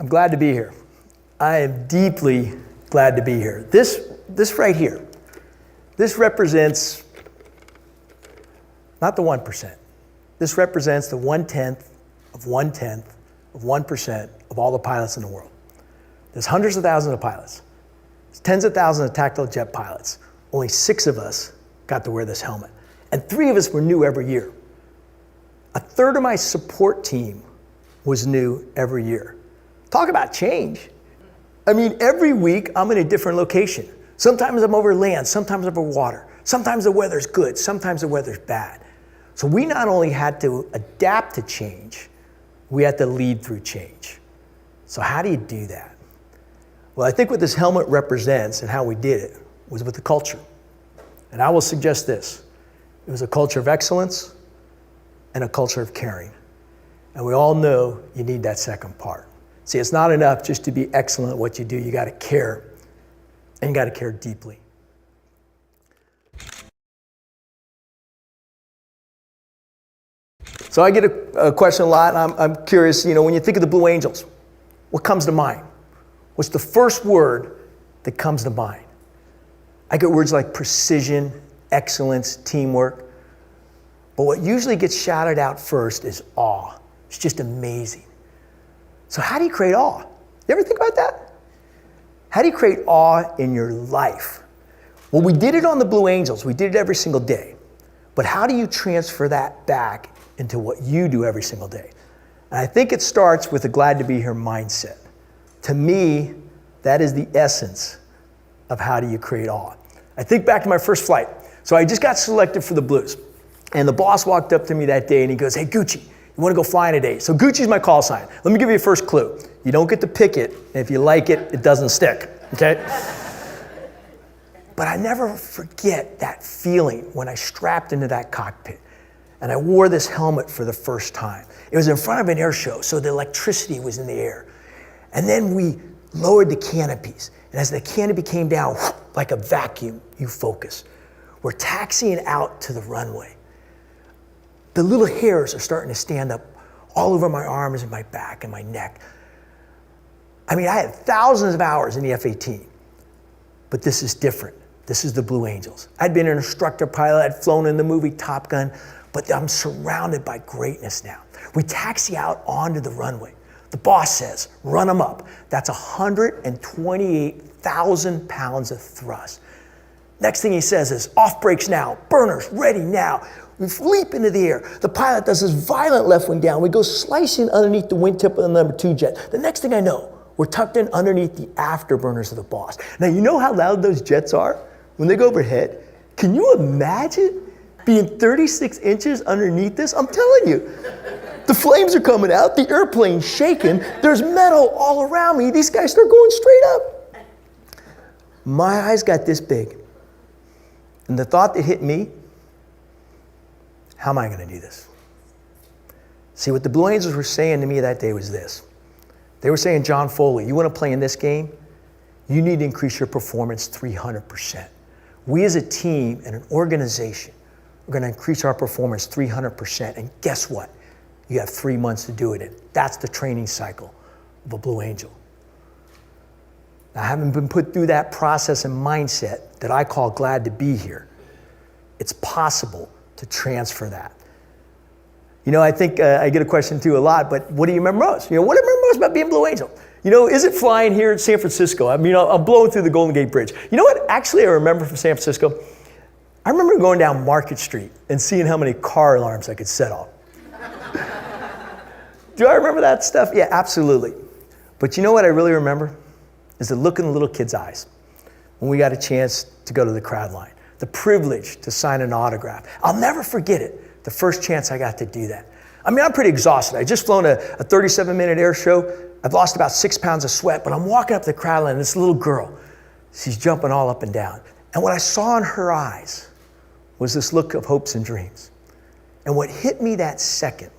I'm glad to be here. I am deeply glad to be here. This right here, this represents not the 1%. This represents the 1/10 of 1/10 of 1% of all the pilots in the world. There's hundreds of thousands of pilots. There's tens of thousands of tactical jet pilots. Only 6 of us got to wear this helmet. And 3 of us were new every year. A third of my support team was new every year. Talk about change. I mean, every week I'm in a different location. Sometimes I'm over land, sometimes over water. Sometimes the weather's good, sometimes the weather's bad. So we not only had to adapt to change, we had to lead through change. So how do you do that? Well, I think what this helmet represents and how we did it was with the culture. And I will suggest this. It was a culture of excellence and a culture of caring. And we all know you need that second part. See, it's not enough just to be excellent at what you do. You got to care, and you got to care deeply. So I get a question a lot, and I'm curious, when you think of the Blue Angels, what comes to mind? What's the first word that comes to mind? I get words like precision, excellence, teamwork. But what usually gets shouted out first is awe. It's just amazing. So how do you create awe? You ever think about that? How do you create awe in your life? Well, we did it on the Blue Angels. We did it every single day. But how do you transfer that back into what you do every single day? And I think it starts with a glad to be here mindset. To me, that is the essence of how do you create awe. I think back to my first flight. So I just got selected for the Blues. And the boss walked up to me that day and he goes, "Hey, Gucci, you want to go flying today?" So Gucci's my call sign. Let me give you a first clue. You don't get to pick it. And if you like it, it doesn't stick, okay? But I never forget that feeling when I strapped into that cockpit and I wore this helmet for the first time. It was in front of an air show, so the electricity was in the air. And then we lowered the canopies. And as the canopy came down, like a vacuum, you focus. We're taxiing out to the runway. The little hairs are starting to stand up all over my arms and my back and my neck. I mean, I had thousands of hours in the F-18, but this is different. This is the Blue Angels. I'd been an instructor pilot, I'd flown in the movie Top Gun, but I'm surrounded by greatness now. We taxi out onto the runway. The boss says, "Run them up." That's 128,000 pounds of thrust. Next thing he says is, "Off brakes now, burners ready now." We leap into the air. The pilot does this violent left wing down. We go slicing underneath the wingtip of the number 2 jet. The next thing I know, we're tucked in underneath the afterburners of the boss. Now, you know how loud those jets are when they go overhead? Can you imagine being 36 inches underneath this? I'm telling you. The flames are coming out, the airplane's shaking, there's metal all around me. These guys start going straight up. My eyes got this big. And the thought that hit me, how am I going to do this? See, what the Blue Angels were saying to me that day was this. They were saying, "John Foley, you want to play in this game? You need to increase your performance 300%. We as a team and an organization are going to increase our performance 300%. And guess what? You have 3 months to do it in. That's the training cycle of a Blue Angel." Now, having been put through that process and mindset that I call glad to be here, it's possible to transfer that. I think I get a question too a lot, but what do you remember most? What do you remember most about being Blue Angel? Is it flying here in San Francisco? I mean, I'm blowing through the Golden Gate Bridge. You know what actually I remember from San Francisco? I remember going down Market Street and seeing how many car alarms I could set off. Do I remember that stuff? Yeah, absolutely. But you know what I really remember? Is the look in the little kids' eyes when we got a chance to go to the crowd line. The privilege to sign an autograph. I'll never forget it, the first chance I got to do that. I mean, I'm pretty exhausted. I just flown a 37-minute air show. I've lost about 6 pounds of sweat, but I'm walking up the crowd line, and this little girl, she's jumping all up and down. And what I saw in her eyes was this look of hopes and dreams. And what hit me that second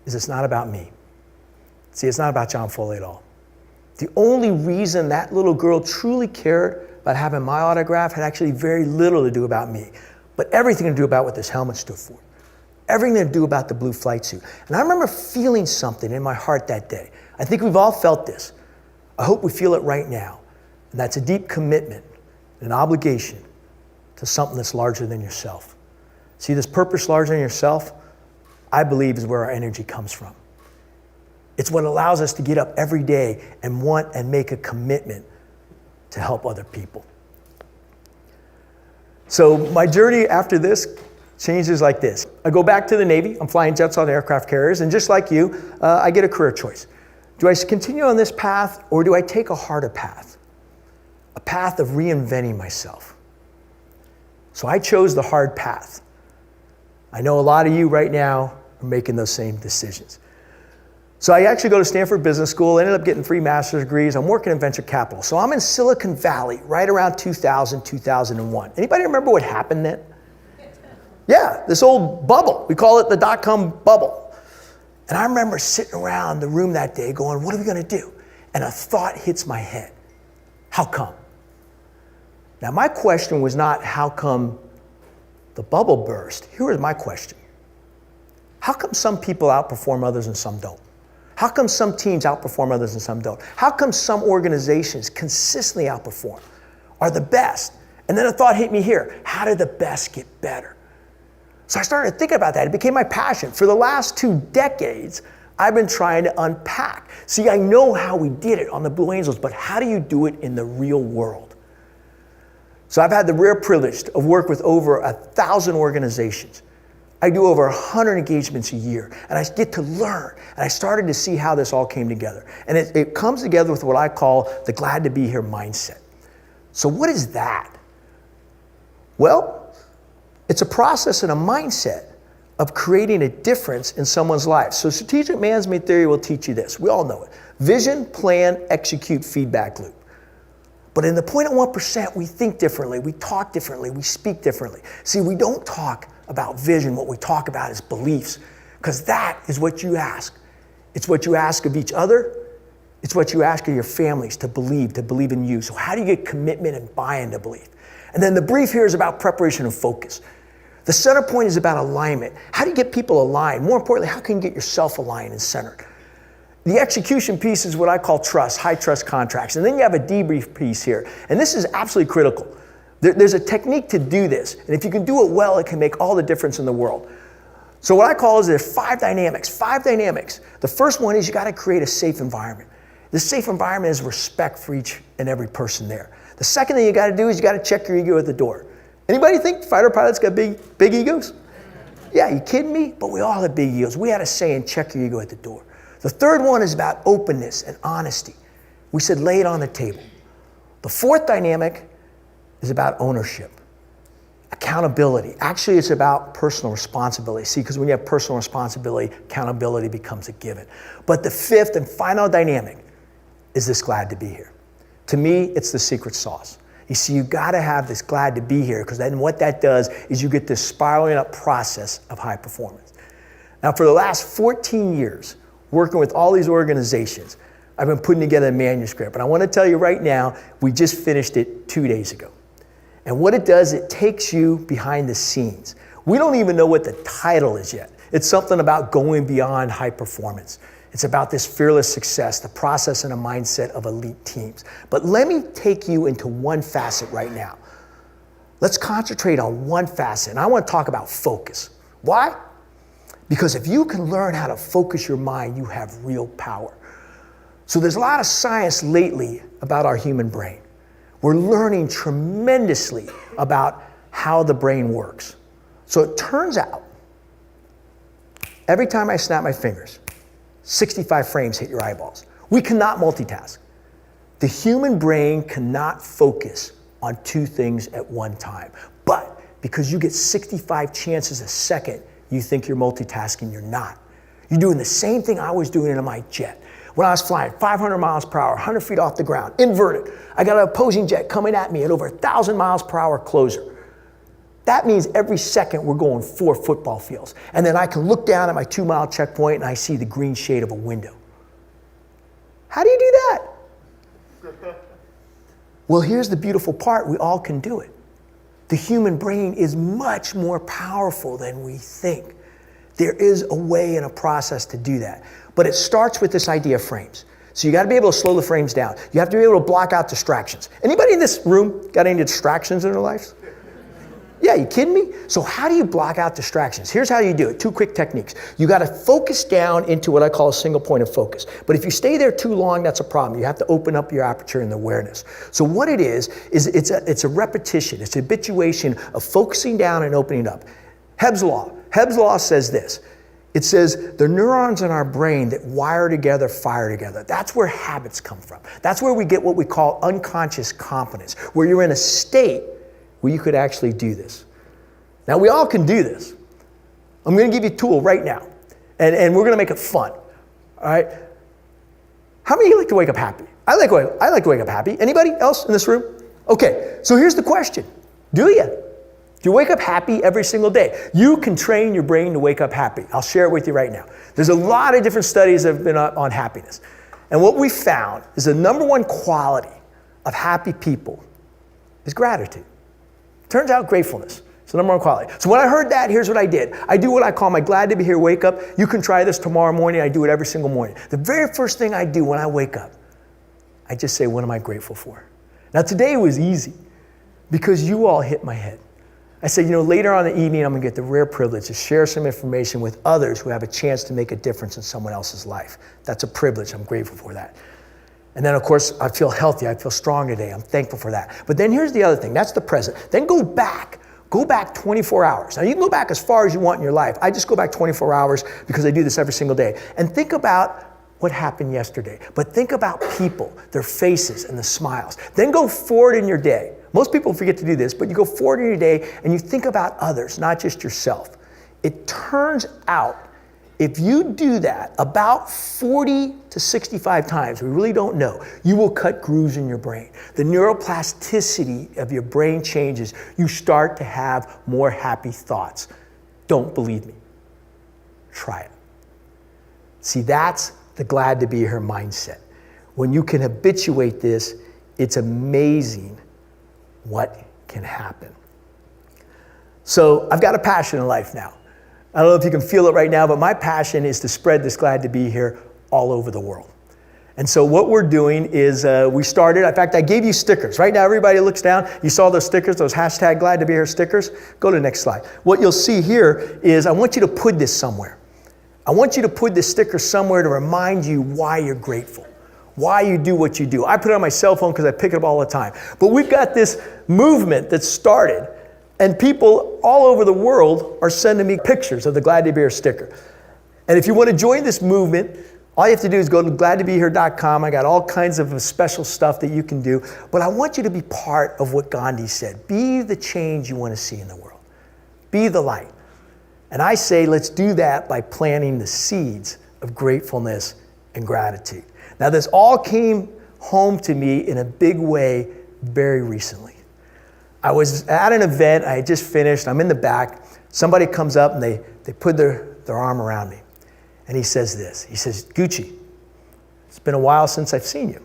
is it's not about me. See, it's not about John Foley at all. The only reason that little girl truly cared about having my autograph had actually very little to do about me, but everything to do about what this helmet stood for. Everything to do about the blue flight suit. And I remember feeling something in my heart that day. I think we've all felt this. I hope we feel it right now. And that's a deep commitment, an obligation to something that's larger than yourself. See, this purpose larger than yourself, I believe, is where our energy comes from. It's what allows us to get up every day and want and make a commitment to help other people. So my journey after this changes like this. I go back to the Navy. I'm flying jets on aircraft carriers, and just like you, I get a career choice. Do I continue on this path, or do I take a harder path? A path of reinventing myself. So I chose the hard path. I know a lot of you right now are making those same decisions. So I actually go to Stanford Business School, ended up getting 3 master's degrees. I'm working in venture capital. So I'm in Silicon Valley right around 2000, 2001. Anybody remember what happened then? Yeah, this old bubble. We call it the dot-com bubble. And I remember sitting around the room that day going, what are we going to do? And a thought hits my head. How come? Now, my question was not how come the bubble burst. Here was my question. How come some people outperform others and some don't? How come some teams outperform others and some don't? How come some organizations consistently outperform, are the best? And then a thought hit me here. How do the best get better? So I started thinking about that. It became my passion. For the last 2 decades, I've been trying to unpack. See, I know how we did it on the Blue Angels, but how do you do it in the real world? So I've had the rare privilege of work with over 1,000 organizations. I do over 100 engagements a year, and I get to learn, and I started to see how this all came together. And it comes together with what I call the glad to be here mindset. So what is that? Well, it's a process and a mindset of creating a difference in someone's life. So strategic management theory will teach you this. We all know it. Vision, plan, execute, feedback loop. But in the 0.1%, we think differently, we talk differently, we speak differently. See, we don't talk about vision. What we talk about is beliefs, because that is what you ask. It's what you ask of each other. It's what you ask of your families to believe in you. So how do you get commitment and buy-in to belief? And then the brief here is about preparation and focus. The center point is about alignment. How do you get people aligned? More importantly, how can you get yourself aligned and centered? The execution piece is what I call trust, high trust contracts. And then you have a debrief piece here. And this is absolutely critical. There's a technique to do this. And if you can do it well, it can make all the difference in the world. So what I call is there's 5 dynamics. The first one is you got to create a safe environment. The safe environment is respect for each and every person there. The second thing you got to do is you got to check your ego at the door. Anybody think fighter pilots got big egos? Yeah, you kidding me? But we all have big egos. We had a saying, check your ego at the door. The third one is about openness and honesty. We said lay it on the table. The fourth dynamic is about ownership, accountability. Actually, it's about personal responsibility. See, because when you have personal responsibility, accountability becomes a given. But the fifth and final dynamic is this glad to be here. To me, it's the secret sauce. You see, you gotta have this glad to be here, because then what that does is you get this spiraling up process of high performance. Now, for the last 14 years, working with all these organizations, I've been putting together a manuscript. And I want to tell you right now, we just finished it 2 days ago. And what it does, it takes you behind the scenes. We don't even know what the title is yet. It's something about going beyond high performance. It's about this fearless success, the process and a mindset of elite teams. But let me take you into one facet right now. Let's concentrate on one facet. And I want to talk about focus. Why? Because if you can learn how to focus your mind, you have real power. So there's a lot of science lately about our human brain. We're learning tremendously about how the brain works. So it turns out, every time I snap my fingers, 65 frames hit your eyeballs. We cannot multitask. The human brain cannot focus on 2 things at one time. But because you get 65 chances a second, you think you're multitasking, you're not. You're doing the same thing I was doing in my jet. When I was flying 500 miles per hour, 100 feet off the ground, inverted, I got an opposing jet coming at me at over 1,000 miles per hour closer. That means every second we're going 4 football fields. And then I can look down at my 2-mile checkpoint and I see the green shade of a window. How do you do that? Well, here's the beautiful part. We all can do it. The human brain is much more powerful than we think. There is a way and a process to do that. But it starts with this idea of frames. So you got to be able to slow the frames down. You have to be able to block out distractions. Anybody in this room got any distractions in their lives? Yeah, you kidding me? So how do you block out distractions? Here's how you do it. 2 quick techniques. You got to focus down into what I call a single point of focus. But if you stay there too long, that's a problem. You have to open up your aperture and awareness. So what it is it's a repetition. It's a habituation of focusing down and opening up. Hebb's law. Hebb's law says this. It says the neurons in our brain that wire together, fire together. That's where habits come from. That's where we get what we call unconscious competence, where you're in a state where you could actually do this. Now, we all can do this. I'm going to give you a tool right now, and we're going to make it fun. All right? How many of you like to wake up happy? I like to wake up happy. Anybody else in this room? Okay, so here's the question. Do you? Do you wake up happy every single day? You can train your brain to wake up happy. I'll share it with you right now. There's a lot of different studies that have been on happiness. And what we found is the number one quality of happy people is gratitude. Turns out gratefulness is the number one quality. So when I heard that, here's what I did. I do what I call my glad to be here wake up. You can try this tomorrow morning. I do it every single morning. The very first thing I do when I wake up, I just say, what am I grateful for? Now today was easy because you all hit my head. I said, later on in the evening, I'm going to get the rare privilege to share some information with others who have a chance to make a difference in someone else's life. That's a privilege. I'm grateful for that. And then, of course, I feel healthy. I feel strong today. I'm thankful for that. But then here's the other thing. That's the present. Then go back 24 hours. Now, you can go back as far as you want in your life. I just go back 24 hours because I do this every single day. And think about what happened yesterday. But think about people, their faces and the smiles. Then go forward in your day. Most people forget to do this, but you go forward in your day and you think about others, not just yourself. It turns out, if you do that about 40 to 65 times, we really don't know, you will cut grooves in your brain. The neuroplasticity of your brain changes. You start to have more happy thoughts. Don't believe me. Try it. See, that's the glad to be here mindset. When you can habituate this, it's amazing what can happen. So I've got a passion in life now. I don't know if you can feel it right now, but my passion is to spread this glad to be here all over the world. And so what we're doing is we started, in fact, I gave you stickers. Right now, everybody looks down. You saw those stickers, those hashtag glad to be here stickers. Go to the next slide. What you'll see here is I want you to put this somewhere. I want you to put this sticker somewhere to remind you why you're grateful, why you do what you do. I put it on my cell phone because I pick it up all the time. But we've got this movement that started, and people all over the world are sending me pictures of the Glad to Be Here sticker. And if you want to join this movement, all you have to do is go to gladtobehere.com. I got all kinds of special stuff that you can do. But I want you to be part of what Gandhi said. Be the change you want to see in the world. Be the light. And I say, let's do that by planting the seeds of gratefulness and gratitude. Now, this all came home to me in a big way very recently. I was at an event. I had just finished. I'm in the back. Somebody comes up and they put their arm around me. And he says this. He says, Gucci, it's been a while since I've seen you.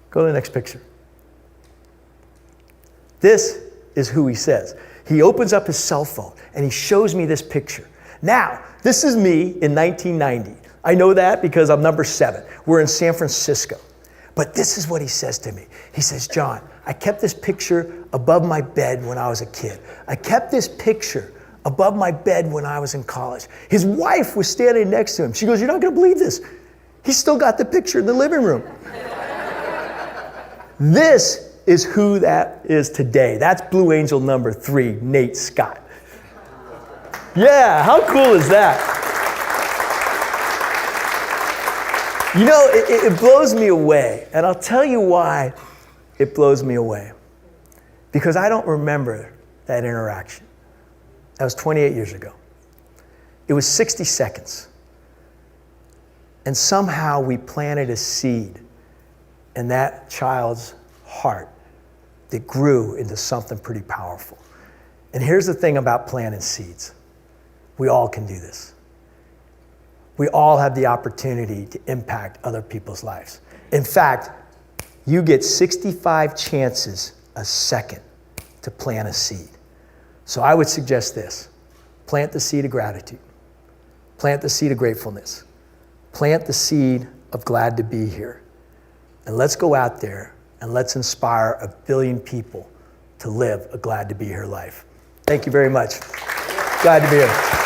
Go to the next picture. This is who he says. He opens up his cell phone and he shows me this picture. Now, this is me in 1990. I know that because I'm number 7. We're in San Francisco. But this is what he says to me. He says, John, I kept this picture above my bed when I was a kid. I kept this picture above my bed when I was in college. His wife was standing next to him. She goes, you're not going to believe this. He's still got the picture in the living room. This is who that is today. That's Blue Angel number 3, Nate Scott. Yeah, how cool is that? You know, it blows me away, and I'll tell you why it blows me away. Because I don't remember that interaction. That was 28 years ago. It was 60 seconds. And somehow we planted a seed in that child's heart that grew into something pretty powerful. And here's the thing about planting seeds. We all can do this. We all have the opportunity to impact other people's lives. In fact, you get 65 chances a second to plant a seed. So I would suggest this. Plant the seed of gratitude. Plant the seed of gratefulness. Plant the seed of glad to be here. And let's go out there and let's inspire 1 billion people to live a glad to be here life. Thank you very much. Glad to be here.